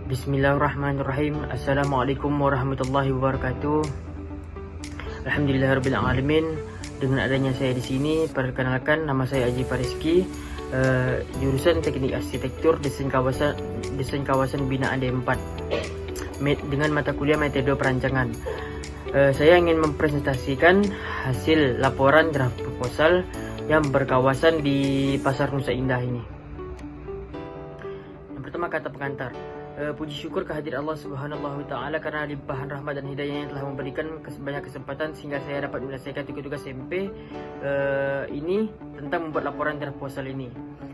Bismillahirrahmanirrahim. Assalamualaikum warahmatullahi wabarakatuh. Alhamdulillahirabbil alamin. Dengan adanya saya di sini, perkenalkan, nama saya Aji Fariski, jurusan Teknik Arsitektur Desain Kawasan Binaan D4 dengan mata kuliah Metode Perancangan. Saya ingin mempresentasikan hasil laporan draft proposal yang berkawasan di Pasar Nusa Indah ini. Yang pertama, kata pengantar. Puji syukur kehadirat Allah Subhanahu wa taala karena limpahan rahmat dan hidayah yang telah memberikan banyak kesempatan sehingga saya dapat menyelesaikan tugas-tugas SMP ini tentang membuat laporan draft proposal ini.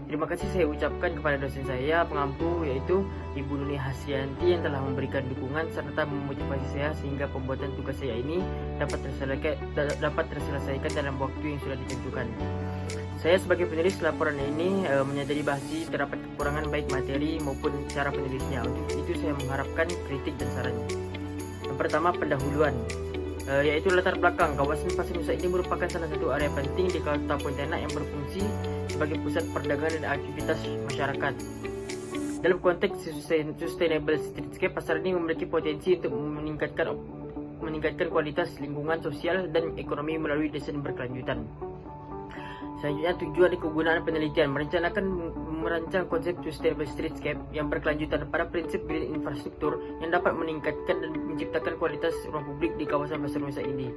Terima kasih saya ucapkan kepada dosen saya pengampu, yaitu Ibu Nuni Hasyanti, yang telah memberikan dukungan serta memotivasi saya sehingga pembuatan tugas saya ini dapat terselesaikan dalam waktu yang sudah ditentukan. Saya sebagai penulis laporan ini menyadari bahwa terdapat kekurangan baik materi maupun cara penulisnya. Untuk itu saya mengharapkan kritik dan sarannya. Yang pertama, pendahuluan, yaitu latar belakang. Kawasan Pasar Nusa ini merupakan salah satu area penting di Kota Pontianak yang berfungsi sebagai pusat perdagangan dan aktivitas masyarakat. Dalam konteks sustainable streetscape, pasar ini memiliki potensi untuk meningkatkan kualitas lingkungan sosial dan ekonomi melalui desain berkelanjutan. Selanjutnya, tujuan dan kegunaan penelitian. Merancang konsep sustainable streetscape yang berkelanjutan pada prinsip green infrastruktur yang dapat meningkatkan dan menciptakan kualitas ruang publik di kawasan Pasar Nusa ini.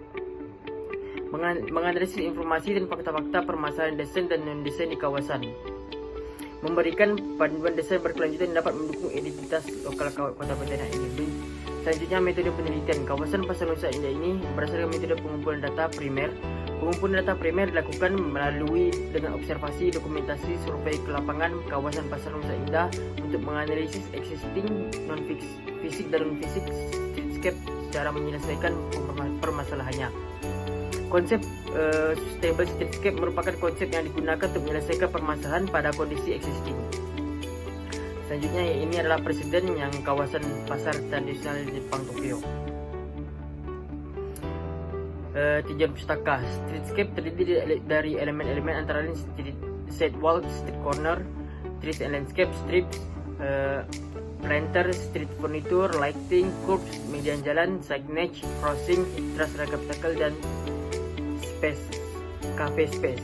Menganalisis informasi dan fakta-fakta permasalahan desain dan non-desain di kawasan. Memberikan panduan desain berkelanjutan yang dapat mendukung identitas lokal Kota Pontianak ini. Selanjutnya, metode penelitian. Kawasan Pasar Nusa Indah ini berdasarkan metode pengumpulan data primer. Pengumpulan data primer dilakukan melalui dengan observasi, dokumentasi, survei ke lapangan kawasan Pasar Nusa Indah untuk menganalisis existing non-fisik dan non-fisik streetscape secara menyelesaikan permasalahannya. Konsep sustainable streetscape merupakan konsep yang digunakan untuk menyelesaikan permasalahan pada kondisi existing. Selanjutnya, ini adalah presiden yang kawasan pasar tradisional Jepang Tokyo. Tujuan pustaka. Streetscape terdiri dari elemen-elemen antara lain street wall, street corner, trees and landscape, strips, planter, street furniture, lighting, curbs, median jalan, signage, crossing, infrastructure obstacle, dan space, cafe space.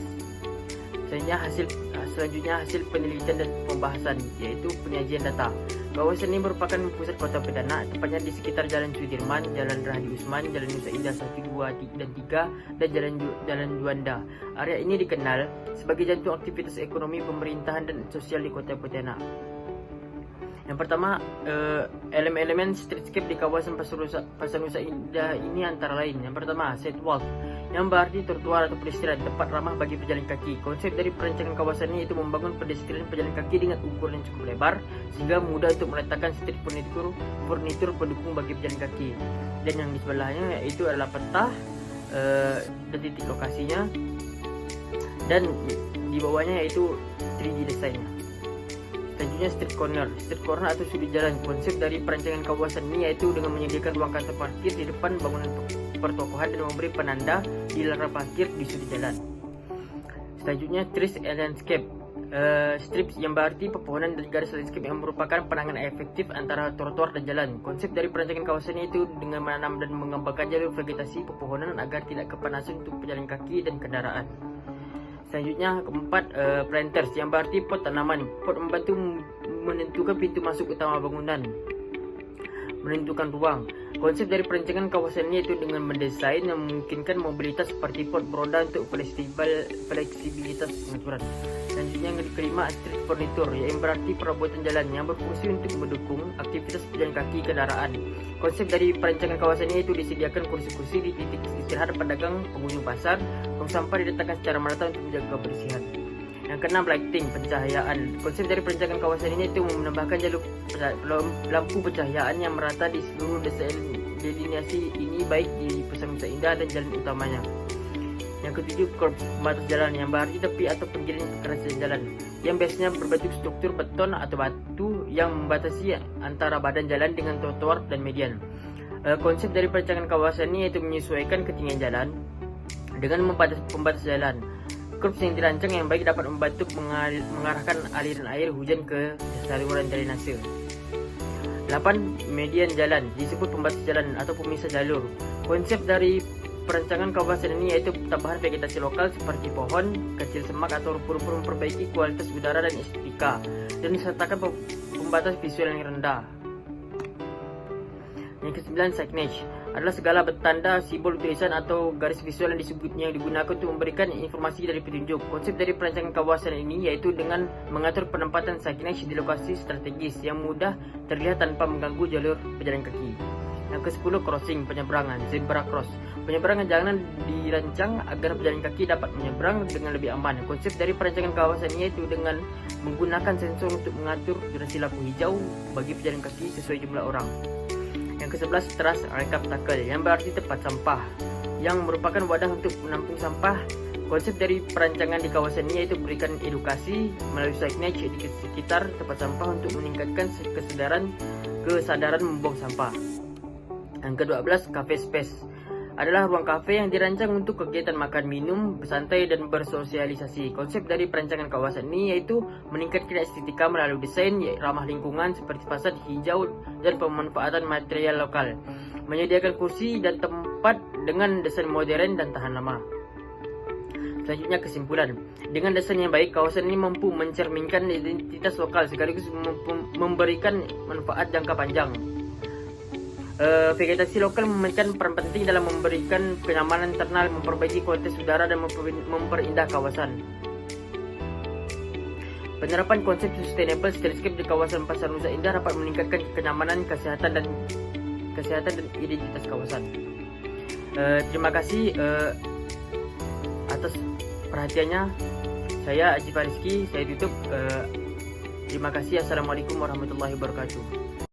Selanjutnya hasil penelitian dan pembahasan, yaitu penyajian data. Kawasan ini merupakan pusat Kota Pontianak, tepatnya di sekitar Jalan Sudirman, Jalan Rahayu Usman, Jalan Nusa Indah 1, 2, dan 3, dan Jalan Juanda. Area ini dikenal sebagai jantung aktivitas ekonomi, pemerintahan, dan sosial di Kota Pontianak. Yang pertama, elemen-elemen streetscape di kawasan Pasar Nusa Indah ini antara lain. Yang pertama, sidewalk, yang berarti trotoar atau pedestrian, tempat ramah bagi pejalan kaki. Konsep dari perancangan kawasan ini itu membangun pedestrian pejalan kaki dengan ukuran yang cukup lebar sehingga mudah untuk meletakkan street furniture pendukung bagi pejalan kaki. Dan yang di sebelahnya yaitu adalah peta dan titik lokasinya, dan di bawahnya yaitu 3D desainnya. Selanjutnya, street corner atau sudut jalan. Konsep dari perancangan kawasan ini yaitu dengan menyediakan ruang kantong parkir di depan bangunan pertokohan dan memberi penanda di larangan parkir di sudut jalan. Selanjutnya, trees and landscape, strips, yang berarti pepohonan dan garis landscape yang merupakan penanganan efektif antara trotoar dan jalan. Konsep dari perancangan kawasan itu dengan menanam dan mengembangkan jalur vegetasi pepohonan agar tidak kepanasan untuk pejalan kaki dan kendaraan. Selanjutnya, keempat, planters, yang berarti pot tanaman. Pot membantu menentukan pintu masuk utama bangunan, menentukan ruang. Konsep dari perancangan kawasan ini itu dengan mendesain yang memungkinkan mobilitas seperti pot beroda untuk fleksibilitas pengaturan. Selanjutnya, yang kelima, street furniture, yang berarti perabotan jalan yang berfungsi untuk mendukung aktivitas pejalan kaki kendaraan. Konsep dari perancangan kawasan ini itu disediakan kursi-kursi di titik istirahat pedagang, pengunjung pasar, tong sampah diletakkan secara merata untuk menjaga kebersihan. Yang keenam, lighting, pencahayaan. Konsep dari perancangan kawasan ini itu menambahkan jalur lampu pencahayaan yang merata di seluruh desain delineasi ini, baik di Pasar Nusa Indah dan jalan utamanya. Yang ketujuh, curbs, pembatas jalan, yang berarti tepi atau pinggiran kerasian jalan, yang biasanya berbentuk struktur beton atau batu yang membatasi antara badan jalan dengan trotoar dan median. Konsep dari perancangan kawasan ini yaitu menyesuaikan ketinggian jalan dengan pembatas jalan. Curbs yang dirancang yang baik dapat membantu mengarahkan aliran air hujan ke saluran drainase. 8. Median jalan, disebut pembatas jalan atau pemisah jalur. Konsep dari perancangan kawasan ini yaitu tambahan vegetasi lokal seperti pohon, kecil semak atau rumput-rumput memperbaiki kualitas udara dan estetika, dan disertakan pembatas visual yang rendah. Yang ke-9, signage adalah segala tanda, simbol, tulisan atau garis visual yang digunakan untuk memberikan informasi dari petunjuk. Konsep dari perancangan kawasan ini yaitu dengan mengatur penempatan signage di lokasi strategis yang mudah terlihat tanpa mengganggu jalur pejalan kaki. Yang ke-10, crossing, penyeberangan, zebra cross. Penyeberangan jalan dirancang agar pejalan kaki dapat menyeberang dengan lebih aman. Konsep dari perancangan kawasan ini yaitu dengan menggunakan sensor untuk mengatur durasi lampu hijau bagi pejalan kaki sesuai jumlah orang. Yang ke-11, trust receptacle, yang berarti tempat sampah, yang merupakan wadah untuk menampung sampah. Konsep dari perancangan di kawasan ini yaitu memberikan edukasi melalui signage di sekitar tempat sampah untuk meningkatkan kesadaran membuang sampah. Yang ke-12, cafe space adalah ruang kafe yang dirancang untuk kegiatan makan minum, bersantai dan bersosialisasi. Konsep dari perancangan kawasan ini yaitu meningkatkan estetika melalui desain ramah lingkungan seperti fasad hijau dan pemanfaatan material lokal, menyediakan kursi dan tempat dengan desain modern dan tahan lama. Selanjutnya, kesimpulan. Dengan desain yang baik, kawasan ini mampu mencerminkan identitas lokal sekaligus memberikan manfaat jangka panjang. Vegetasi lokal memainkan peran penting dalam memberikan kenyamanan internal, memperbaiki kualitas udara dan memperindah kawasan. Penerapan konsep sustainable cityscape di kawasan Pasar Nusa Indah dapat meningkatkan kenyamanan, kesehatan dan identitas kawasan. Terima kasih atas perhatiannya. Saya Aji Fariski, saya tutup. Terima kasih. Assalamualaikum warahmatullahi wabarakatuh.